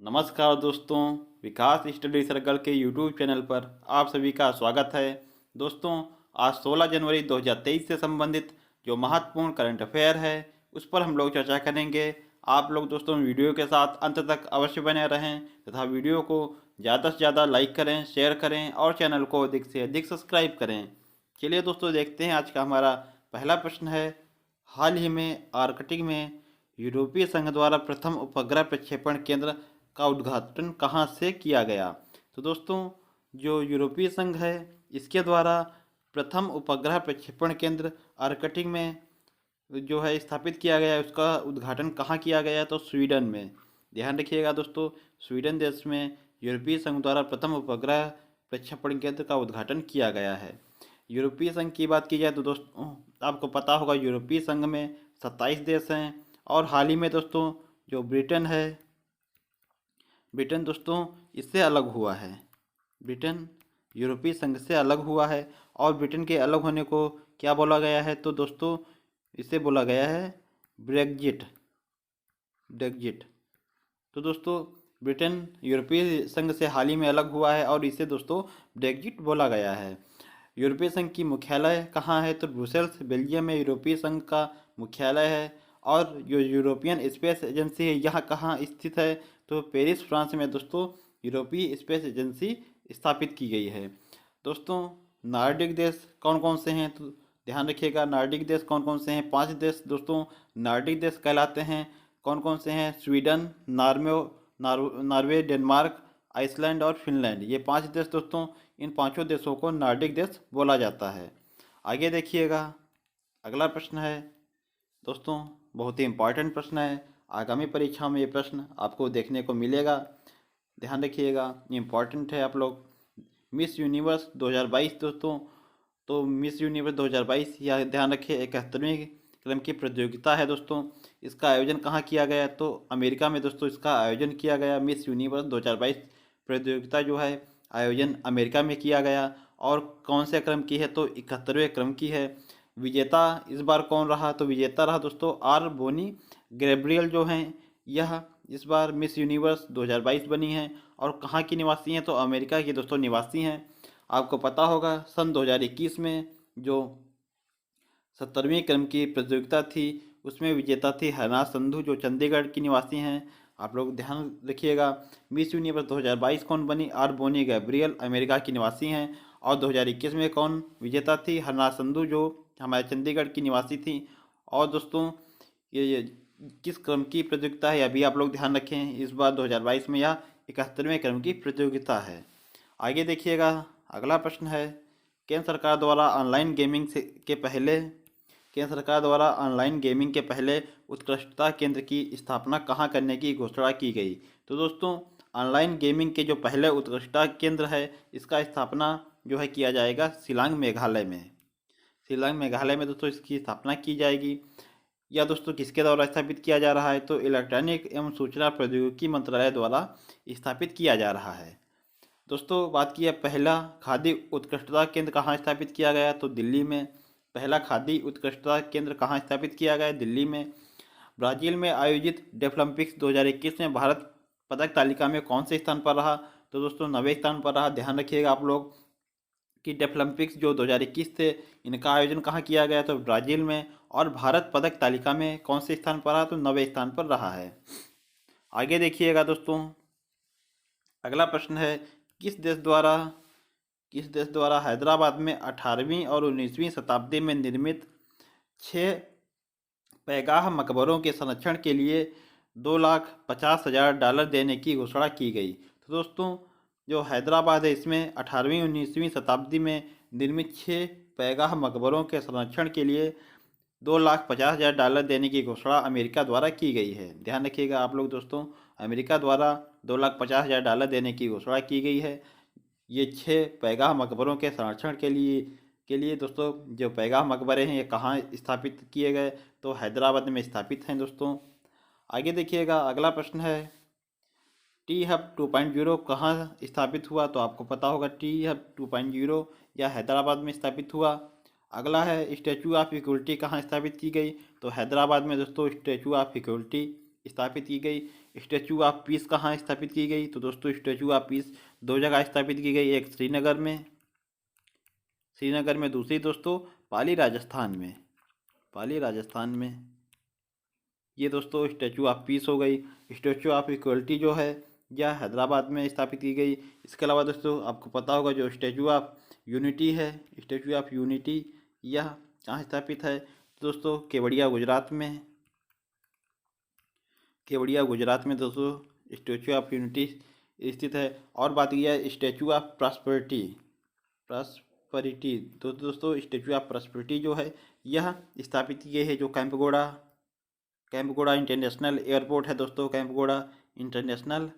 नमस्कार दोस्तों, विकास study circle के यूट्यूब चैनल पर आप सभी का स्वागत है। दोस्तों, आज 16 जनवरी 2023 से संबंधित जो महत्वपूर्ण करंट अफेयर है उस पर हम लोग चर्चा करेंगे। आप लोग दोस्तों वीडियो के साथ अंत तक अवश्य बने रहें तथा वीडियो को ज़्यादा से ज़्यादा लाइक करें, शेयर करें और चैनल को अधिक से अधिक सब्सक्राइब करें। चलिए दोस्तों, देखते हैं आज का हमारा पहला प्रश्न है। हाल ही में आर्कटिक में यूरोपीय संघ द्वारा प्रथम उपग्रह प्रक्षेपण केंद्र का उद्घाटन कहाँ से किया गया? तो दोस्तों, जो यूरोपीय संघ है इसके द्वारा प्रथम उपग्रह प्रक्षेपण केंद्र आर्कटिक में जो है स्थापित किया गया है, उसका उद्घाटन कहाँ किया गया? तो स्वीडन में। ध्यान रखिएगा दोस्तों, स्वीडन देश में यूरोपीय संघ द्वारा प्रथम उपग्रह प्रक्षेपण केंद्र का उद्घाटन किया गया है। यूरोपीय संघ की बात की जाए तो दोस्तों आपको पता होगा यूरोपीय संघ में 27 देश हैं और हाल ही में दोस्तों जो ब्रिटेन दोस्तों इससे अलग हुआ है। ब्रिटेन यूरोपीय संघ से अलग हुआ है और ब्रिटेन के अलग होने को क्या बोला गया है? तो दोस्तों इसे बोला गया है ब्रेग्जिट। तो दोस्तों ब्रिटेन यूरोपीय संघ से हाल ही में अलग हुआ है और इसे दोस्तों ब्रेग्जिट बोला गया है। यूरोपीय संघ की मुख्यालय कहाँ है? तो ब्रुसेल्स बेल्जियम में यूरोपीय संघ का मुख्यालय है। और जो यूरोपियन स्पेस एजेंसी है यह कहाँ स्थित है? तो पेरिस फ्रांस में दोस्तों यूरोपीय स्पेस एजेंसी स्थापित की गई है। दोस्तों नार्डिक देश कौन कौन से हैं? तो ध्यान रखिएगा, नार्डिक देश कौन कौन से हैं? 5 देश दोस्तों नार्डिक देश कहलाते हैं। कौन कौन से हैं? स्वीडन, नॉर्वे, डेनमार्क, आइसलैंड और फिनलैंड। ये 5 देश दोस्तों, इन पांचों देशों को नार्डिक देश बोला जाता है। आगे देखिएगा, अगला प्रश्न है दोस्तों, बहुत ही इम्पॉर्टेंट प्रश्न है। आगामी परीक्षाओं में ये प्रश्न आपको देखने को मिलेगा। ध्यान रखिएगा, इम्पॉर्टेंट है। आप लोग मिस यूनिवर्स 2022 दोस्तों, तो मिस यूनिवर्स 2022 यह ध्यान रखिए 71वें क्रम की प्रतियोगिता है दोस्तों। इसका आयोजन कहाँ किया गया? तो अमेरिका में दोस्तों इसका आयोजन किया गया। मिस यूनिवर्स 2022 प्रतियोगिता जो है आयोजन अमेरिका में किया गया। और कौन से क्रम की है? तो 71वें क्रम की है। विजेता इस बार कौन रहा? तो विजेता रहा दोस्तों आर बोनी गैब्रियल जो हैं। यह इस बार मिस यूनिवर्स 2022 बनी हैं और कहाँ की निवासी हैं? तो अमेरिका की दोस्तों निवासी हैं। आपको पता होगा सन 2021 में जो 70वीं क्रम की प्रतियोगिता थी उसमें विजेता थी हरना संधू जो चंडीगढ़ की निवासी हैं। आप लोग ध्यान रखिएगा, मिस यूनिवर्स 2022 कौन बनी? आर बोनी गैब्रियल अमेरिका की निवासी हैं। और 2021 में कौन विजेता थी? हरना संधू जो हमारे चंडीगढ़ की निवासी थी। और दोस्तों ये किस क्रम की प्रतियोगिता है अभी आप लोग ध्यान रखें। इस बार 2022 में यह 71वें क्रम की प्रतियोगिता है। आगे देखिएगा, अगला प्रश्न है। केंद्र सरकार द्वारा ऑनलाइन गेमिंग के पहले उत्कृष्टता केंद्र की स्थापना कहाँ करने की घोषणा की गई? तो दोस्तों ऑनलाइन गेमिंग के जो पहले उत्कृष्टता केंद्र है इसका स्थापना जो है किया जाएगा शिलांग मेघालय में दोस्तों इसकी स्थापना की जाएगी। या दोस्तों किसके द्वारा स्थापित किया जा रहा है? तो इलेक्ट्रॉनिक एवं सूचना प्रौद्योगिकी मंत्रालय द्वारा स्थापित किया जा रहा है। दोस्तों बात की है पहला खादी उत्कृष्टता केंद्र कहाँ स्थापित किया गया? तो दिल्ली में। पहला खादी उत्कृष्टता केंद्र कहाँ स्थापित किया गया? दिल्ली में। ब्राज़ील में आयोजित डेफलिम्पिक्स 2021 में भारत पदक तालिका में कौन से स्थान पर रहा? तो दोस्तों 9वें स्थान पर रहा। ध्यान रखिएगा आप लोग कि डेफलिम्पिक्स जो 2021 थे इनका आयोजन कहाँ किया गया? तो ब्राज़ील में। और भारत पदक तालिका में कौन से स्थान पर रहा? तो 9वें स्थान पर रहा है। आगे देखिएगा दोस्तों, अगला प्रश्न है। किस देश द्वारा हैदराबाद में 18वीं और 19वीं शताब्दी में निर्मित 6 पैगाह मकबरों के संरक्षण के लिए $2,50,000 देने की घोषणा की गई? तो दोस्तों जो हैदराबाद है इसमें 18वीं 19वीं शताब्दी में निर्मित 6 पैगाह मकबरों के संरक्षण के लिए $2,50,000 देने की घोषणा अमेरिका द्वारा की गई है। ध्यान रखिएगा आप लोग दोस्तों, अमेरिका द्वारा $2,50,000 देने की घोषणा की गई है। ये 6 पैगाह मकबरों के संरक्षण के लिए दोस्तों जो पैगाह मकबरे हैं ये कहाँ स्थापित किए गए? तो हैदराबाद में स्थापित हैं दोस्तों। आगे देखिएगा, अगला प्रश्न है। टी हब 2.0 कहाँ स्थापित हुआ? तो आपको पता होगा टी हब 2.0 या हैदराबाद में स्थापित हुआ। अगला है स्टैचू ऑफ इक्वलिटी कहाँ स्थापित की गई? तो हैदराबाद में दोस्तों स्टैचू ऑफ इक्वलिटी स्थापित की गई? स्टैचू ऑफ पीस कहाँ स्थापित की गई? तो दोस्तों स्टैचू ऑफ पीस दो जगह स्थापित की गई, एक श्रीनगर में, दूसरी दोस्तों पाली राजस्थान में। ये दोस्तों स्टैचू ऑफ पीस हो गई। स्टैचू ऑफ इक्वलिटी जो है यह हैदराबाद में स्थापित की गई। इसके अलावा दोस्तों आपको पता होगा जो स्टैचू ऑफ यूनिटी है, स्टैचू ऑफ यूनिटी यह कहाँ स्थापित है? तो दोस्तों केवड़िया गुजरात में दोस्तों स्टैचू ऑफ यूनिटी स्थित है। और बात की जाए स्टैचू ऑफ प्रॉस्पेरिटी तो दोस्तों स्टैचू ऑफ प्रॉस्पेरिटी जो है यह स्थापित की गई है जो कैंपगोड़ा इंटरनेशनल एयरपोर्ट है दोस्तों। कैंपगोड़ा इंटरनेशनल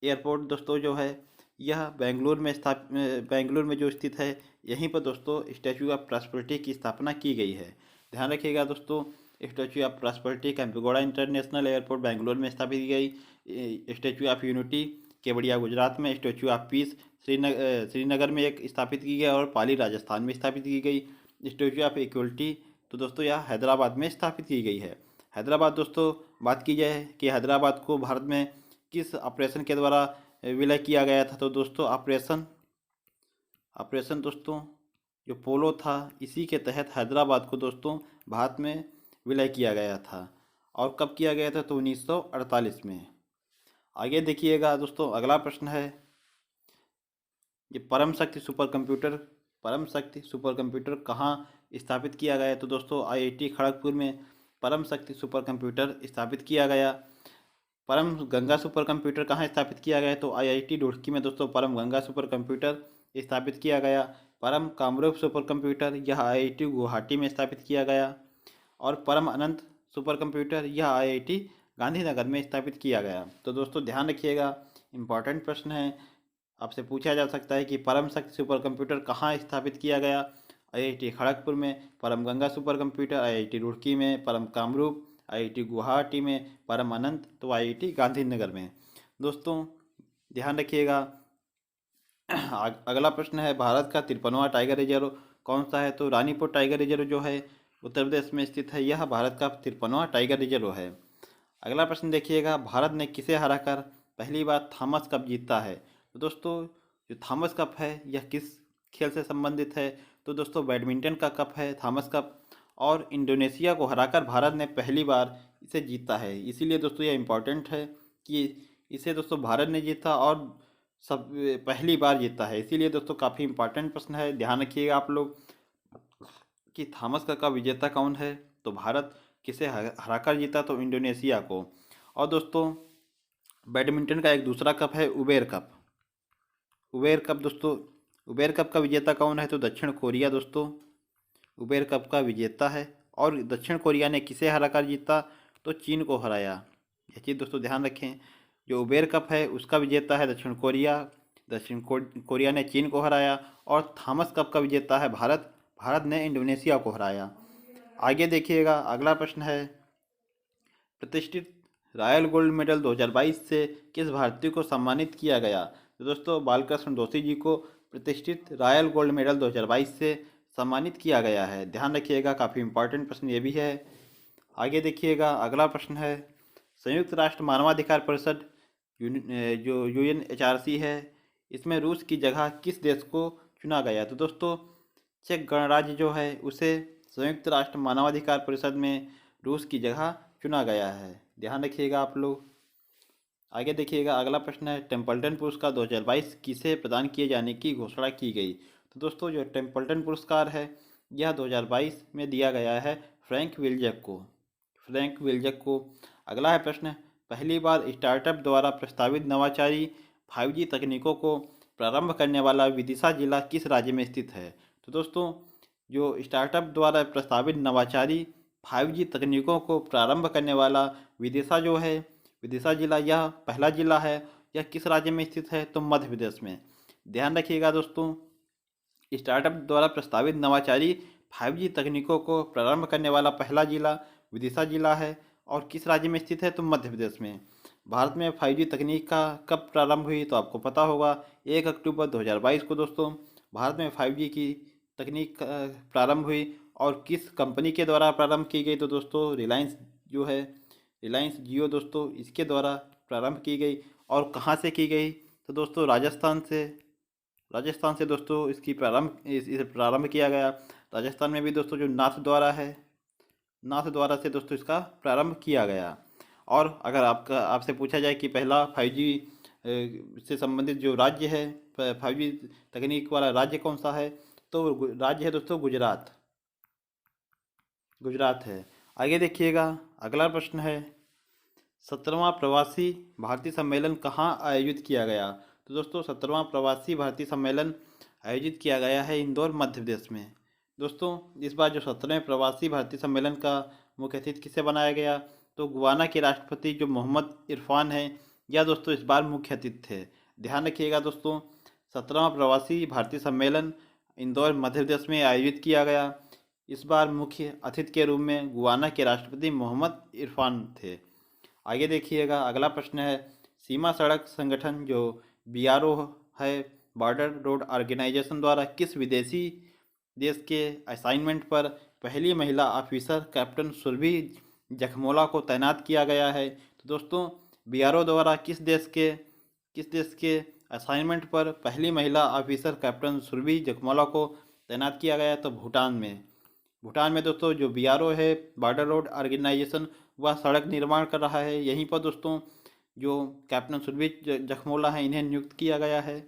एयरपोर्ट दोस्तों जो है यह बेंगलुरु में जो स्थित है, यहीं पर दोस्तों स्टैचू ऑफ प्रॉस्पेरिटी की स्थापना की गई है। ध्यान रखिएगा दोस्तों, statue of prosperity Kempegowda international airport Bengaluru में स्थापित की गई। Statue of unity Kevadia Gujarat में, स्टैचू ऑफ पीस श्रीनगर में एक स्थापित की गई और पाली राजस्थान में स्थापित की गई। स्टैचू ऑफ इक्वलिटी तो दोस्तों यह हैदराबाद में स्थापित की गई है। हैदराबाद दोस्तों बात की जाए कि हैदराबाद को भारत में किस ऑपरेशन के द्वारा विलय किया गया था? तो दोस्तों ऑपरेशन दोस्तों जो पोलो था, इसी के तहत हैदराबाद को दोस्तों भारत में विलय किया गया था। और कब किया गया था? तो 1948 में। आगे देखिएगा दोस्तों, अगला प्रश्न है ये परम शक्ति सुपर कंप्यूटर कहाँ स्थापित किया गया? तो दोस्तों आईआईटी खड़गपुर में परम शक्ति सुपर कंप्यूटर स्थापित किया गया। परम गंगा सुपर कंप्यूटर कहाँ स्थापित किया गया? तो आईआईटी रुड़की में दोस्तों परम गंगा सुपर कंप्यूटर स्थापित किया गया। परम कामरूप सुपर कंप्यूटर यह आईआईटी गुवाहाटी में स्थापित किया गया। और परम अनंत सुपर कंप्यूटर यह आईआईटी गांधीनगर में स्थापित किया गया। तो दोस्तों ध्यान रखिएगा, इम्पॉर्टेंट प्रश्न है, आपसे पूछा जा सकता है कि परम शक्ति सुपर कंप्यूटर कहाँ स्थापित किया गया? आईआईटी खड़गपुर में। परम Ganga super computer IIT Roorkee में। परम कामरूप आईआईटी गुवाहाटी में। परम अनंत तो आईआईटी गांधीनगर में। दोस्तों ध्यान रखिएगा, अगला प्रश्न है भारत का 53वां टाइगर रिजर्व कौन सा है? तो रानीपुर टाइगर रिजर्व जो है उत्तर प्रदेश में स्थित है, यह भारत का 53वां टाइगर रिजर्व है। अगला प्रश्न देखिएगा, भारत ने किसे हराकर पहली बार थॉमस कप जीता है? तो दोस्तों जो थॉमस कप है यह किस खेल से संबंधित है? तो दोस्तों बैडमिंटन का कप है थॉमस कप। और इंडोनेशिया को हराकर भारत ने पहली बार इसे जीता है। इसीलिए दोस्तों यह इम्पोर्टेंट है कि इसे दोस्तों भारत ने जीता और सब पहली बार जीता है। इसीलिए दोस्तों काफ़ी इम्पोर्टेंट प्रश्न है, ध्यान रखिएगा आप लोग कि थॉमस कप का विजेता कौन है? तो भारत किसे हराकर जीता? तो इंडोनेशिया को। और दोस्तों बैडमिंटन का एक दूसरा कप है उबेर कप। उबेर कप का विजेता कौन है? तो दक्षिण कोरिया दोस्तों उबेर कप का विजेता है। और दक्षिण कोरिया ने किसे हराकर जीता? तो चीन को हराया। यह चीज़ दोस्तों ध्यान रखें, जो उबेर कप है उसका विजेता है दक्षिण कोरिया ने चीन को हराया। और थॉमस कप का विजेता है भारत ने इंडोनेशिया को हराया। आगे देखिएगा, अगला प्रश्न है प्रतिष्ठित रॉयल गोल्ड मेडल 2022 से किस भारतीय को सम्मानित किया गया? तो दोस्तों बालकृष्ण दोषी जी को प्रतिष्ठित रॉयल गोल्ड मेडल 2022 से सम्मानित किया गया है। ध्यान रखिएगा, काफ़ी इंपॉर्टेंट प्रश्न ये भी है। आगे देखिएगा, अगला प्रश्न है संयुक्त राष्ट्र मानवाधिकार परिषद जो UNHRC है, इसमें रूस की जगह किस देश को चुना गया? तो दोस्तों चेक गणराज्य जो है उसे संयुक्त राष्ट्र मानवाधिकार परिषद में रूस की जगह चुना गया है। ध्यान रखिएगा आप लोग। आगे देखिएगा, अगला प्रश्न है टेम्पल्टन पुरस्कार 2022 किसे प्रदान किए जाने की घोषणा की गई? तो दोस्तों जो टेम्पल्टन पुरस्कार है यह 2022 में दिया गया है फ्रैंक विल्जक को। अगला है प्रश्न, पहली बार स्टार्टअप द्वारा प्रस्तावित नवाचारी 5G तकनीकों को प्रारंभ करने वाला विदिशा जिला किस राज्य में स्थित है? तो दोस्तों जो स्टार्टअप द्वारा प्रस्तावित नवाचारी 5G तकनीकों को प्रारंभ करने वाला विदिशा जो है, विदिशा जिला यह पहला जिला है। यह किस राज्य में स्थित है? तो मध्य प्रदेश में। ध्यान रखिएगा दोस्तों, स्टार्टअप द्वारा प्रस्तावित नवाचारी 5G तकनीकों को प्रारंभ करने वाला पहला जिला विदिशा जिला है। और किस राज्य में स्थित है? तो मध्य प्रदेश में। भारत में 5G तकनीक का कब प्रारंभ हुई? तो आपको पता होगा 1 अक्टूबर 2022 को दोस्तों भारत में 5G की तकनीक प्रारंभ हुई। और किस कंपनी के द्वारा प्रारंभ की गई? तो दोस्तों रिलायंस जो है रिलायंस जियो दोस्तों इसके द्वारा प्रारंभ की गई। और कहाँ से की गई? तो दोस्तों राजस्थान से दोस्तों इसकी इसे प्रारंभ किया गया। राजस्थान में भी दोस्तों जो नाथ द्वारा से दोस्तों इसका प्रारंभ किया गया। और अगर आपसे पूछा जाए कि पहला 5G से संबंधित जो राज्य है, 5G तकनीक वाला राज्य कौन सा है, तो राज्य है दोस्तों गुजरात है। आगे देखिएगा, अगला प्रश्न है 17वां प्रवासी भारतीय सम्मेलन कहाँ आयोजित किया गया? तो दोस्तों 17वां प्रवासी भारतीय सम्मेलन आयोजित किया गया है इंदौर मध्य प्रदेश में। दोस्तों इस बार जो 17वें प्रवासी भारतीय सम्मेलन का मुख्य अतिथि किसे बनाया गया? तो गुयाना के राष्ट्रपति जो मोहम्मद इरफान है, यह दोस्तों इस बार मुख्य अतिथि थे। ध्यान रखिएगा दोस्तों, 17वां प्रवासी भारतीय सम्मेलन इंदौर मध्य प्रदेश में आयोजित किया गया। इस बार मुख्य अतिथि के रूप में गुयाना के राष्ट्रपति मोहम्मद इरफान थे। आगे देखिएगा, अगला प्रश्न है सीमा सड़क संगठन जो BRO है, बॉर्डर रोड ऑर्गेनाइजेशन द्वारा किस विदेशी देश के असाइनमेंट पर पहली महिला ऑफिसर कैप्टन सुरभि जखमोला को तैनात किया गया है? तो दोस्तों BRO द्वारा किस देश के असाइनमेंट पर पहली महिला ऑफिसर कैप्टन सुरभि जखमोला को तैनात किया गया है? तो भूटान में दोस्तों जो BRO है, बॉर्डर रोड ऑर्गेनाइजेशन, वह सड़क निर्माण कर रहा है। यहीं पर दोस्तों जो कैप्टन सुरभि जखमोला है, इन्हें नियुक्त किया गया है।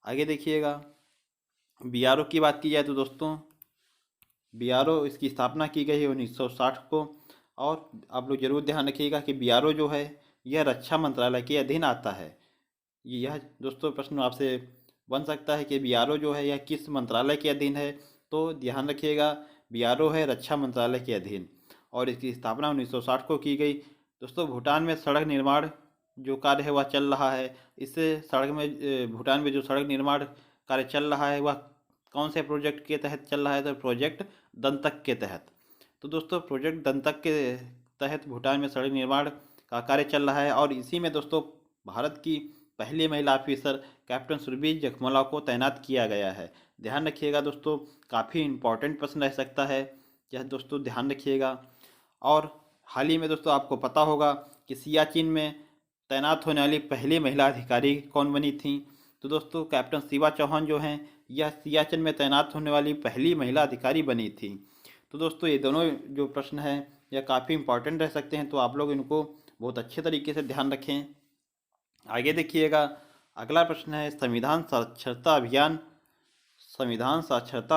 आगे देखिएगा, BRO की बात की जाए तो दोस्तों BRO इसकी स्थापना की गई है 1960 को। और आप लोग जरूर ध्यान रखिएगा कि BRO जो है यह रक्षा मंत्रालय के अधीन आता है। यह दोस्तों प्रश्न आपसे बन सकता है कि BRO जो है यह किस मंत्रालय के अधीन है? तो ध्यान रखिएगा, BRO है रक्षा मंत्रालय के अधीन और इसकी स्थापना 1960 को की गई। दोस्तों भूटान में सड़क निर्माण जो कार्य है वह चल रहा है। भूटान में जो सड़क निर्माण कार्य चल रहा है वह कौन से प्रोजेक्ट के तहत चल रहा है? तो प्रोजेक्ट दंतक के तहत। तो दोस्तों प्रोजेक्ट दंतक के तहत भूटान में सड़क निर्माण का कार्य चल रहा है और इसी में दोस्तों भारत की पहली महिला ऑफिसर कैप्टन सुरभि जखमोला को तैनात किया गया है। ध्यान रखिएगा दोस्तों, काफ़ी इम्पोर्टेंट प्रश्न रह सकता है यह दोस्तों, ध्यान रखिएगा। और हाल ही में दोस्तों आपको पता होगा कि सियाचिन में तैनात होने वाली पहली महिला अधिकारी कौन बनी थी? तो दोस्तों कैप्टन शिवा चौहान जो हैं, यह सियाचिन में तैनात होने वाली पहली महिला अधिकारी बनी थी। तो दोस्तों ये दोनों जो प्रश्न हैं यह काफ़ी इंपॉर्टेंट रह सकते हैं, तो आप लोग इनको बहुत अच्छे तरीके से ध्यान रखें। आगे देखिएगा, अगला प्रश्न है संविधान साक्षरता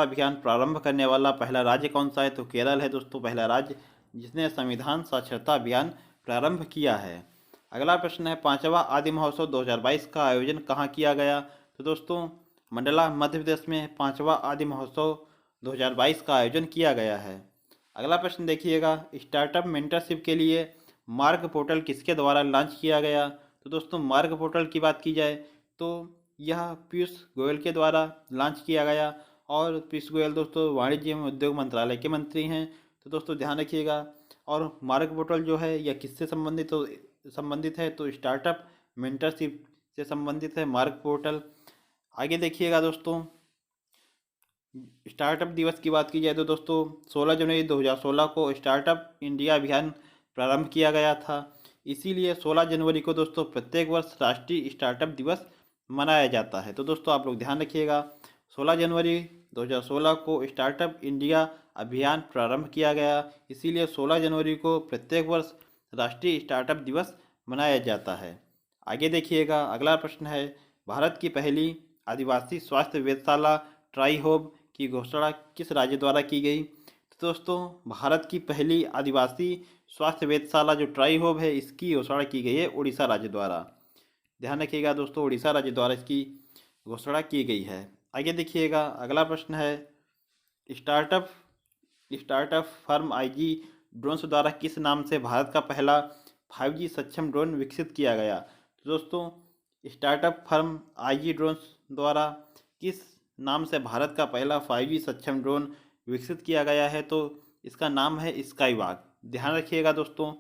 अभियान प्रारंभ करने वाला पहला राज्य कौन सा है? तो केरल है दोस्तों पहला राज्य जिसने संविधान साक्षरता अभियान प्रारंभ किया है। अगला प्रश्न है 5वां आदि महोत्सव 2022 का आयोजन कहाँ किया गया? तो दोस्तों मंडला मध्य प्रदेश में 5वां आदि महोत्सव 2022 का आयोजन किया गया है। अगला प्रश्न देखिएगा, स्टार्टअप मेंटरशिप के लिए मार्ग पोर्टल किसके द्वारा लॉन्च किया गया? तो दोस्तों मार्ग पोर्टल की बात की जाए तो यह पीयूष गोयल के द्वारा लॉन्च किया गया और पीयूष गोयल दोस्तों वाणिज्य एवं उद्योग मंत्रालय के मंत्री हैं। तो दोस्तों ध्यान रखिएगा। और मार्ग पोर्टल जो है यह किससे संबंधित है? तो स्टार्टअप मेंटरशिप से संबंधित है मार्ग पोर्टल। आगे देखिएगा दोस्तों, स्टार्टअप दिवस की बात की जाए तो दोस्तों 16 जनवरी 2016 को स्टार्टअप इंडिया अभियान प्रारंभ किया गया था। इसीलिए 16 जनवरी को दोस्तों प्रत्येक वर्ष राष्ट्रीय स्टार्टअप दिवस मनाया जाता है। तो दोस्तों आप लोग ध्यान रखिएगा, 16 जनवरी 2016 को स्टार्टअप इंडिया अभियान प्रारंभ किया गया, इसीलिए 16 जनवरी को प्रत्येक वर्ष राष्ट्रीय स्टार्टअप दिवस मनाया जाता है। आगे देखिएगा, अगला प्रश्न है भारत की पहली आदिवासी स्वास्थ्य वेधशाला ट्राई होब की घोषणा किस राज्य द्वारा की गई? तो दोस्तों भारत की पहली आदिवासी स्वास्थ्य वेधशाला जो ट्राई होब है इसकी घोषणा की गई है उड़ीसा राज्य द्वारा। ध्यान रखिएगा दोस्तों, उड़ीसा राज्य द्वारा इसकी घोषणा की गई है। आगे देखिएगा, अगला प्रश्न है स्टार्टअप फर्म IG ड्रोन्स द्वारा किस नाम से भारत का पहला 5G सक्षम ड्रोन विकसित किया गया? तो दोस्तों स्टार्टअप फर्म IG ड्रोन्स द्वारा किस नाम से भारत का पहला 5G सक्षम ड्रोन विकसित किया गया है? तो इसका नाम है स्काईवॉक। ध्यान रखिएगा दोस्तों,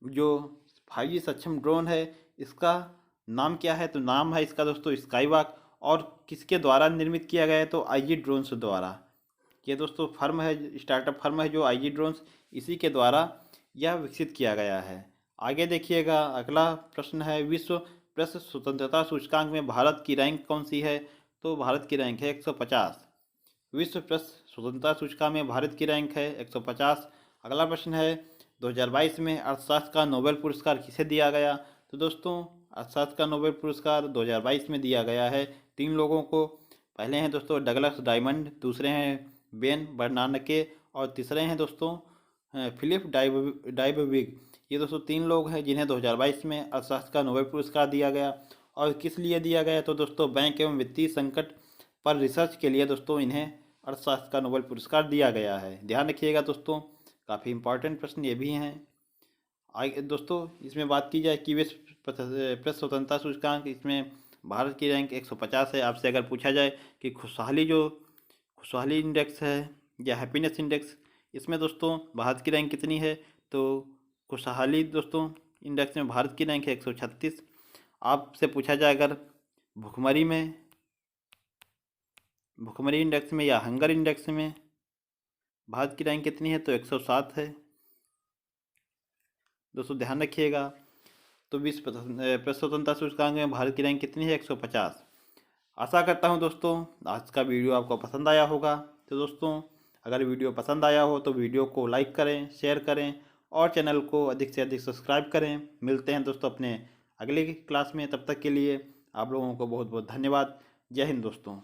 जो 5G सक्षम ड्रोन है इसका नाम क्या है? तो नाम है इसका दोस्तों स्काईवॉक। और किसके द्वारा निर्मित किया गया है? तो IG ड्रोन्स द्वारा। ये दोस्तों फर्म है, स्टार्टअप फर्म है जो IG ड्रोन्स, इसी के द्वारा यह विकसित किया गया है। आगे देखिएगा, अगला प्रश्न है, विश्व प्रेस स्वतंत्रता सूचकांक में भारत की रैंक कौन सी है? तो भारत की रैंक है 150। विश्व प्रेस स्वतंत्रता सूचकांक में भारत की रैंक है 150। अगला प्रश्न है, 2022 में अर्थशास्त्र का नोबेल पुरस्कार किसे दिया गया? तो दोस्तों, अर्थशास्त्र का नोबेल पुरस्कार 2022 में दिया गया है 3 लोगों को। पहले हैं दोस्तों डगलस डायमंड, दूसरे हैं बेन बर्नानके और तीसरे हैं दोस्तों फिलिप डाइबविग। ये दोस्तों 3 लोग हैं जिन्हें 2022 में अर्थशास्त्र का नोबेल पुरस्कार दिया गया। और किस लिए दिया गया? तो दोस्तों बैंक एवं वित्तीय संकट पर रिसर्च के लिए दोस्तों इन्हें अर्थशास्त्र का नोबेल पुरस्कार दिया गया है। ध्यान रखिएगा दोस्तों, काफ़ी इंपॉर्टेंट प्रश्न ये भी हैं। आगे दोस्तों, इसमें बात की जाए कि विश्व प्रेस स्वतंत्रता सूचकांक, इसमें भारत की रैंक 150 है। आपसे अगर पूछा जाए कि खुशहाली इंडेक्स है या हैप्पीनेस इंडेक्स, इसमें दोस्तों भारत की रैंक कितनी है? तो खुशहाली दोस्तों इंडेक्स में भारत की रैंक है 136। आपसे पूछा जाए अगर भुखमरी इंडेक्स में या हंगर इंडेक्स में भारत की रैंक कितनी है? तो 107 है। दोस्तों ध्यान रखिएगा, तो विश्व प्रेस स्वतंत्रता सूचकांक में भारत की रैंक कितनी है? 150। आशा करता हूं दोस्तों आज का वीडियो आपको पसंद आया होगा। तो दोस्तों, अगर वीडियो पसंद आया हो तो वीडियो को लाइक करें, शेयर करें और चैनल को अधिक से अधिक सब्सक्राइब करें। मिलते हैं दोस्तों अपने अगले क्लास में, तब तक के लिए आप लोगों को बहुत बहुत धन्यवाद। जय हिंद दोस्तों।